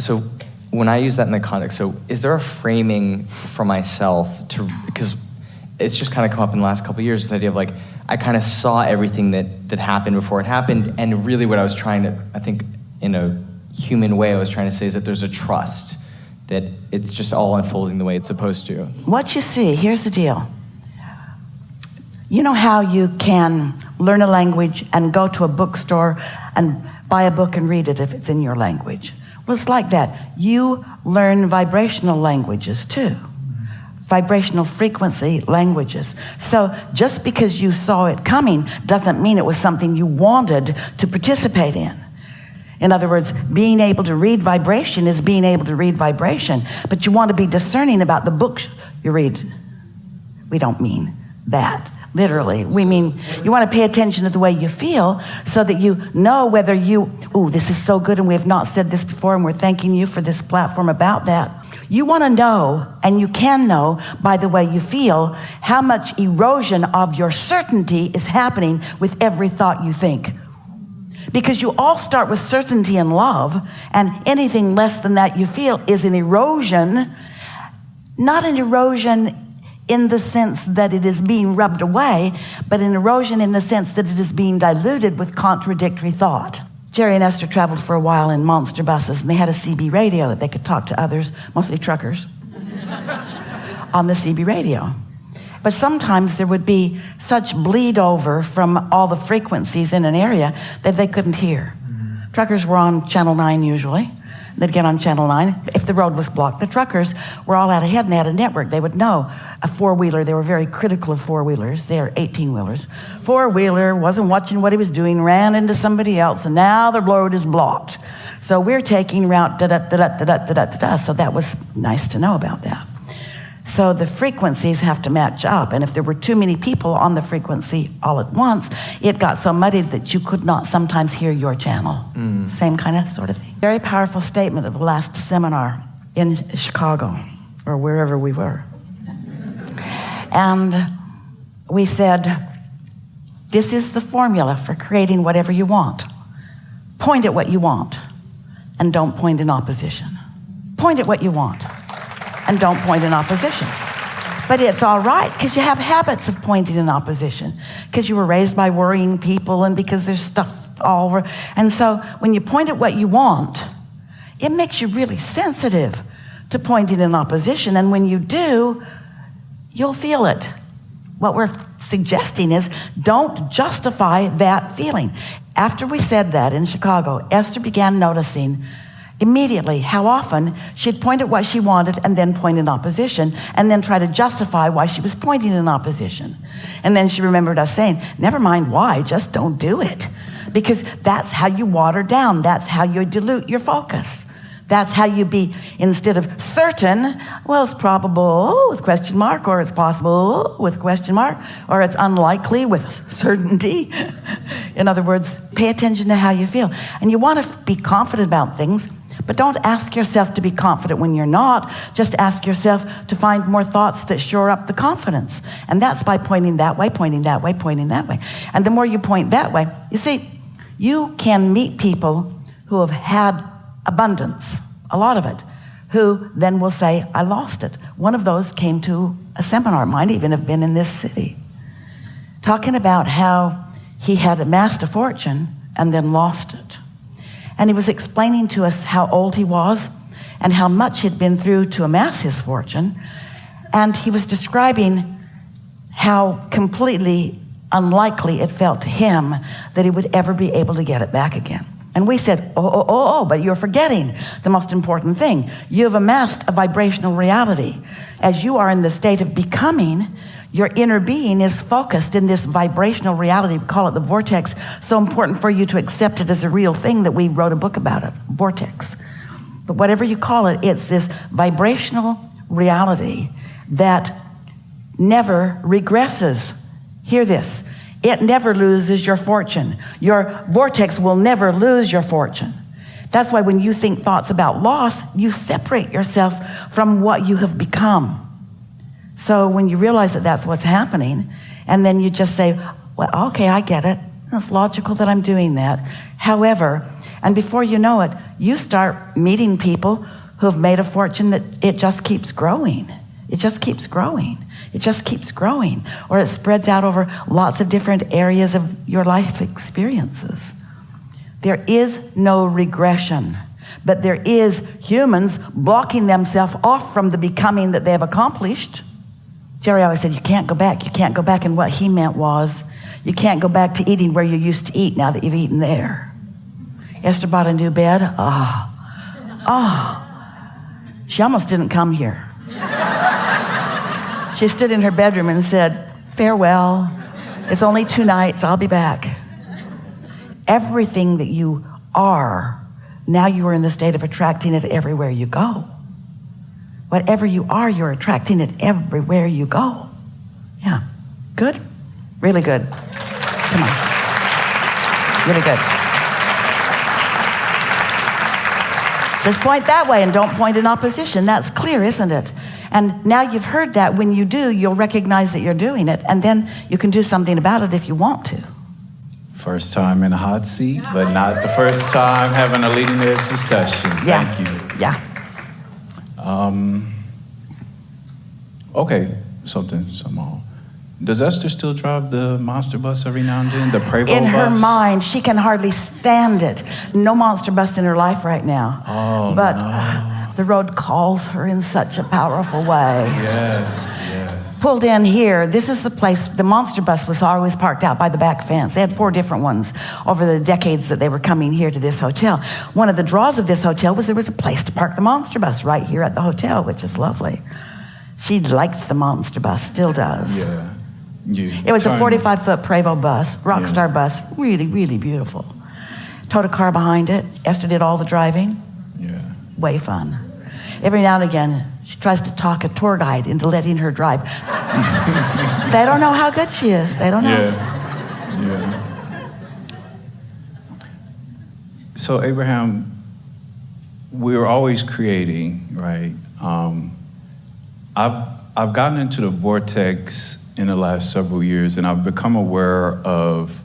So when I use that in the context, so is there a framing for myself because it's just kind of come up in the last couple of years, this idea of like, I kind of saw everything that happened before it happened, and really what I was trying to, I think in a human way, I was trying to say is that there's a trust, that it's just all unfolding the way it's supposed to. What you see, here's the deal. You know how you can learn a language and go to a bookstore and buy a book and read it if it's in your language? Well, it's like that. You learn vibrational languages too. Vibrational frequency languages. So just because you saw it coming doesn't mean it was something you wanted to participate in. In other words, being able to read vibration is being able to read vibration, but you want to be discerning about the books you read. We don't mean that, literally. We mean you want to pay attention to the way you feel so that you know whether this is so good and we have not said this before and we're thanking you for this platform about that. You want to know, and you can know by the way you feel, how much erosion of your certainty is happening with every thought you think. Because you all start with certainty and love, and anything less than that you feel is an erosion, not an erosion in the sense that it is being rubbed away, but an erosion in the sense that it is being diluted with contradictory thought. Jerry and Esther traveled for a while in monster buses, and they had a CB radio that they could talk to others, mostly truckers, on the CB radio. But sometimes there would be such bleed over from all the frequencies in an area that they couldn't hear. Truckers were on Channel 9 usually. They'd get on Channel 9. If the road was blocked, the truckers were all out ahead and they had a network. They would know a four-wheeler. They were very critical of four-wheelers. They are 18-wheelers. Four-wheeler wasn't watching what he was doing, ran into somebody else, and now the road is blocked. So we're taking route da-da-da-da-da-da-da-da. So that was nice to know about that. So the frequencies have to match up. And if there were too many people on the frequency all at once, it got so muddied that you could not sometimes hear your channel. Same kind of sort of thing. Very powerful statement of the last seminar in Chicago, or wherever we were. And we said, this is the formula for creating whatever you want. Point at what you want, and don't point in opposition. Point at what you want, and don't point in opposition. But it's all right because you have habits of pointing in opposition, because you were raised by worrying people and because there's stuff all over. And so when you point at what you want, it makes you really sensitive to pointing in opposition. And when you do, you'll feel it. What we're suggesting is don't justify that feeling. After we said that in Chicago, Esther began noticing immediately how often she'd point at what she wanted and then point in opposition and then try to justify why she was pointing in opposition. And then she remembered us saying, never mind why, just don't do it. Because that's how you water down. That's how you dilute your focus. That's how you be, instead of certain, well, it's probable with question mark, or it's possible with question mark, or it's unlikely with certainty. In other words, pay attention to how you feel. And you want to be confident about things, but don't ask yourself to be confident when you're not. Just ask yourself to find more thoughts that shore up the confidence. And that's by pointing that way, pointing that way, pointing that way. And the more you point that way, you see, you can meet people who have had abundance, a lot of it, who then will say, I lost it. One of those came to a seminar, might even have been in this city, talking about how he had amassed a fortune and then lost it. And he was explaining to us how old he was and how much he'd been through to amass his fortune. And he was describing how completely unlikely it felt to him that he would ever be able to get it back again. And we said, but you're forgetting the most important thing. You have amassed a vibrational reality. As you are in the state of becoming, your inner being is focused in this vibrational reality. We call it the vortex. So important for you to accept it as a real thing that we wrote a book about it, vortex. But whatever you call it, it's this vibrational reality that never regresses. Hear this. It never loses your fortune. Your vortex will never lose your fortune. That's why when you think thoughts about loss, you separate yourself from what you have become. So when you realize that that's what's happening, and then you just say, well, okay, I get it. It's logical that I'm doing that. However, And before you know it, you start meeting people who've made a fortune that it just keeps growing. It just keeps growing. It just keeps growing. Or it spreads out over lots of different areas of your life experiences. There is no regression, but there is humans blocking themselves off from the becoming that they have accomplished. Jerry always said, you can't go back. You can't go back. And what he meant was, you can't go back to eating where you used to eat now that you've eaten there. Esther bought a new bed. She almost didn't come here. She stood in her bedroom and said, farewell. It's only 2 nights. I'll be back. Everything that you are, now you are in the state of attracting it everywhere you go. Whatever you are, you're attracting it everywhere you go. Yeah. Good? Really good. Come on. Really good. Just point that way and don't point in opposition. That's clear, isn't it? And now you've heard that. When you do, you'll recognize that you're doing it, and then you can do something about it if you want to. First time in a hot seat, but not the first time having a leading edge discussion. Yeah. Thank you. Yeah. Okay, something small. Does Esther still drive the monster bus every now and then, the Prevost bus? In her mind, she can hardly stand it. No monster bus in her life right now. Oh, but no. The road calls her in such a powerful way. Yes. Pulled in here, this is the place, the monster bus was always parked out by the back fence. They had 4 different ones over the decades that they were coming here to this hotel. One of the draws of this hotel was there was a place to park the monster bus right here at the hotel, which is lovely. She liked the monster bus, still does. Yeah. It was a 45-foot Prevost bus, Rockstar bus, really, really beautiful. Towed a car behind it. Esther did all the driving. Yeah. Way fun. Every now and again, she tries to talk a tour guide into letting her drive. They don't know how good she is. They don't know. Yeah. So Abraham, we're always creating, right? I've gotten into the vortex in the last several years, and I've become aware of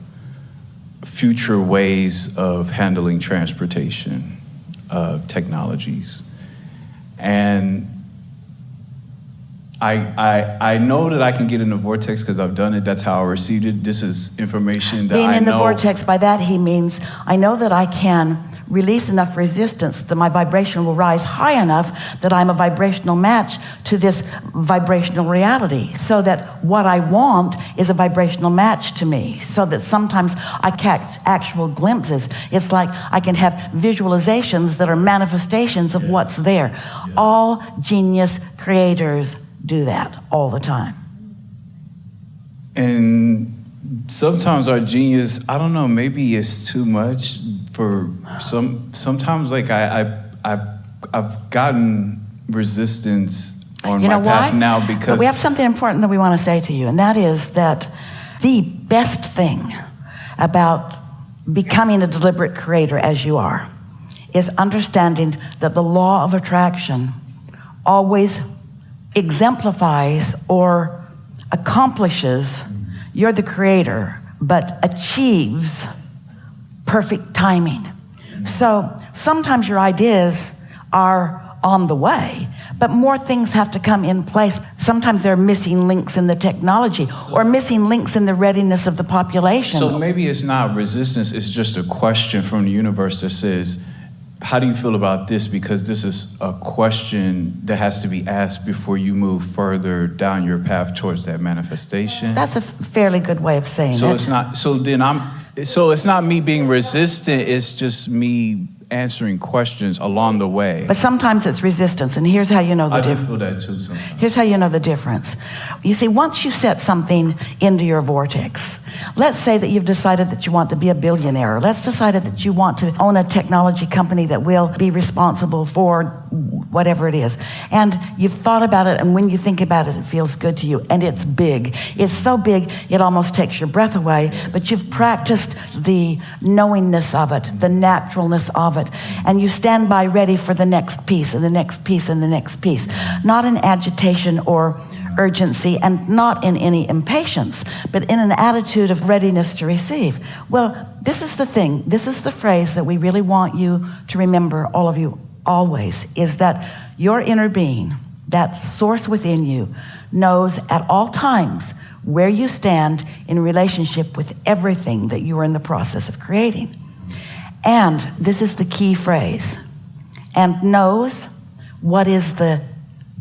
future ways of handling transportation, technologies. And I know that I can get in the vortex because I've done it. That's how I received it. This is information that I know. Being in the vortex, by that he means, I know that I can release enough resistance that my vibration will rise high enough that I'm a vibrational match to this vibrational reality, so that what I want is a vibrational match to me, so that sometimes I catch actual glimpses. It's like I can have visualizations that are manifestations of what's there. Yeah. All genius creators do that all the time. And sometimes our genius, I don't know, maybe it's too much for sometimes like I've gotten resistance on my path now because... But we have something important that we want to say to you, and that is that the best thing about becoming a deliberate creator as you are is understanding that the law of attraction always exemplifies or accomplishes, you're the creator, but achieves perfect timing. So sometimes your ideas are on the way, but more things have to come in place. Sometimes there are missing links in the technology or missing links in the readiness of the population. So maybe it's not resistance, it's just a question from the universe that says, how do you feel about this? Because this is a question that has to be asked before you move further down your path towards that manifestation. That's a fairly good way of saying it. So it's not me being resistant, it's just me answering questions along the way. But sometimes it's resistance, and here's how you know the difference. I do feel that too sometimes. Here's how you know the difference. You see, once you set something into your vortex, let's say that you've decided that you want to be a billionaire. Let's decide that you want to own a technology company that will be responsible for whatever it is. And you've thought about it, and when you think about it, it feels good to you, and it's big. It's so big, it almost takes your breath away, but you've practiced the knowingness of it, the naturalness of it, and you stand by ready for the next piece and the next piece and the next piece. Not in agitation or urgency and not in any impatience, but in an attitude of readiness to receive. Well, this is the thing. This is the phrase that we really want you to remember, all of you, always, is that your inner being, that source within you, knows at all times where you stand in relationship with everything that you are in the process of creating. And this is the key phrase, and knows what is the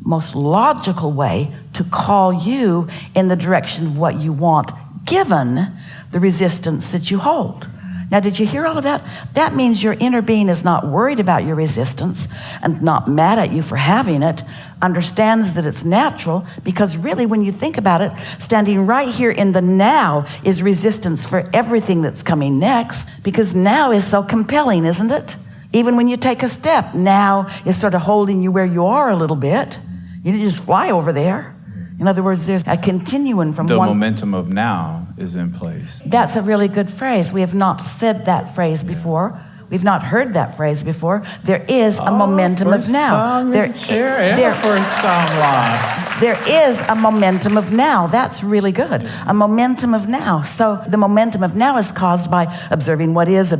most logical way to call you in the direction of what you want, given the resistance that you hold. Now, did you hear all of that? That means your inner being is not worried about your resistance and not mad at you for having it, understands that it's natural, because really, when you think about it, standing right here in the now is resistance for everything that's coming next, because now is so compelling, isn't it? Even when you take a step, now is sort of holding you where you are a little bit. You didn't just fly over there. In other words, there's a continuum from the one... momentum of now is in place. That's a really good phrase. We have not said that phrase before. We've not heard that phrase before. There is a momentum of now. There is a momentum of now. That's really good. A momentum of now. So the momentum of now is caused by observing what is,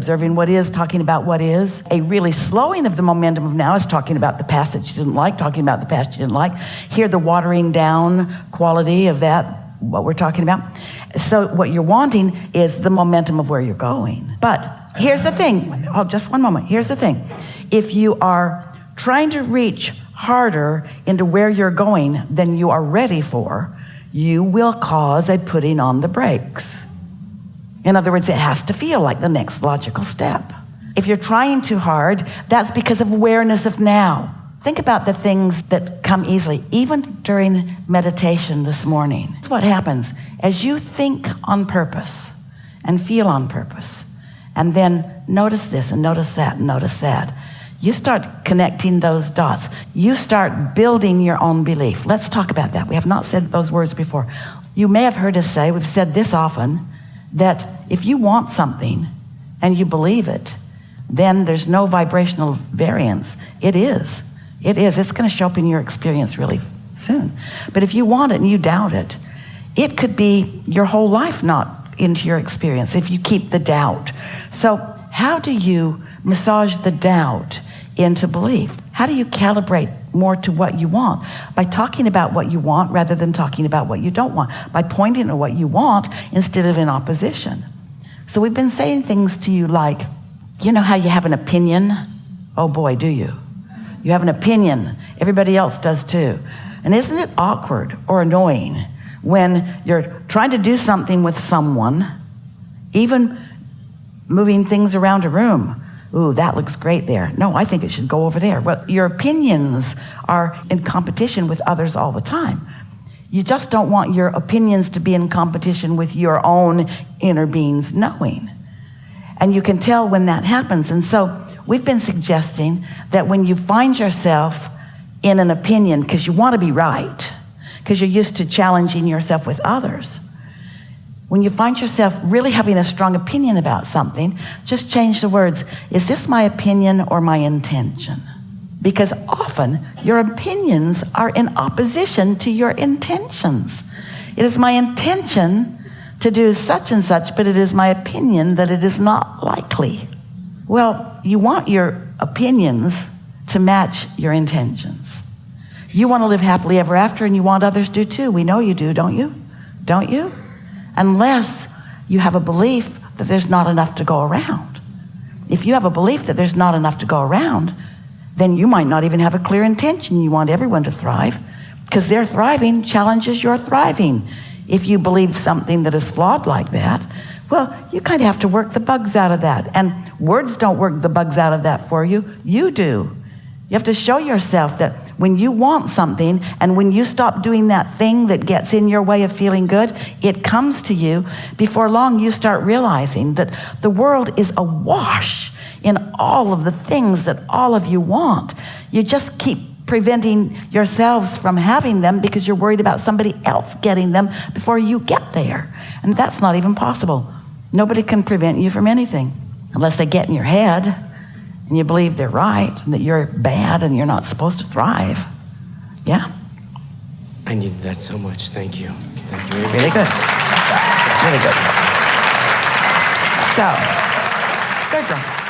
talking about what is. A really slowing of the momentum of now is talking about the past that you didn't like, talking about the past you didn't like. Here, the watering down quality of that, what we're talking about. So what you're wanting is the momentum of where you're going. But here's the thing. Oh, just one moment. Here's the thing. If you are trying to reach harder into where you're going than you are ready for, you will cause a putting on the brakes. In other words, it has to feel like the next logical step. If you're trying too hard, that's because of awareness of now. Think about the things that come easily, even during meditation this morning. That's what happens. As you think on purpose and feel on purpose, and then notice this and notice that and notice that, you start connecting those dots. You start building your own belief. Let's talk about that. We have not said those words before. You may have heard us say, we've said this often, that if you want something and you believe it, then there's no vibrational variance. It is. It's going to show up in your experience really soon. But if you want it and you doubt it, it could be your whole life not into your experience if you keep the doubt. So how do you massage the doubt into belief? How do you calibrate more to what you want? By talking about what you want rather than talking about what you don't want. By pointing at what you want instead of in opposition. So we've been saying things to you like, you know how you have an opinion? Oh boy, do you? You have an opinion. Everybody else does too. And isn't it awkward or annoying when you're trying to do something with someone, even moving things around a room? Ooh, that looks great there. No, I think it should go over there. Well, your opinions are in competition with others all the time. You just don't want your opinions to be in competition with your own inner being's knowing. And you can tell when that happens. And so we've been suggesting that when you find yourself in an opinion because you want to be right, because you're used to challenging yourself with others, when you find yourself really having a strong opinion about something, just change the words. Is this my opinion or my intention? Because often your opinions are in opposition to your intentions. It is my intention to do such and such, but it is my opinion that it is not likely. Well, you want your opinions to match your intentions. You want to live happily ever after, and you want others to too. We know you do, don't you? Don't you? Unless you have a belief that there's not enough to go around. If you have a belief that there's not enough to go around, then you might not even have a clear intention. You want everyone to thrive, because their thriving challenges your thriving. If you believe something that is flawed like that, well, you kind of have to work the bugs out of that. And words don't work the bugs out of that for you. You do. You have to show yourself that when you want something and when you stop doing that thing that gets in your way of feeling good, it comes to you. Before long, you start realizing that the world is awash in all of the things that all of you want. You just keep preventing yourselves from having them because you're worried about somebody else getting them before you get there. And that's not even possible. Nobody can prevent you from anything unless they get in your head and you believe they're right and that you're bad and you're not supposed to thrive. Yeah? I needed that so much. Thank you. Thank you. Really good. Really good. So, third girl.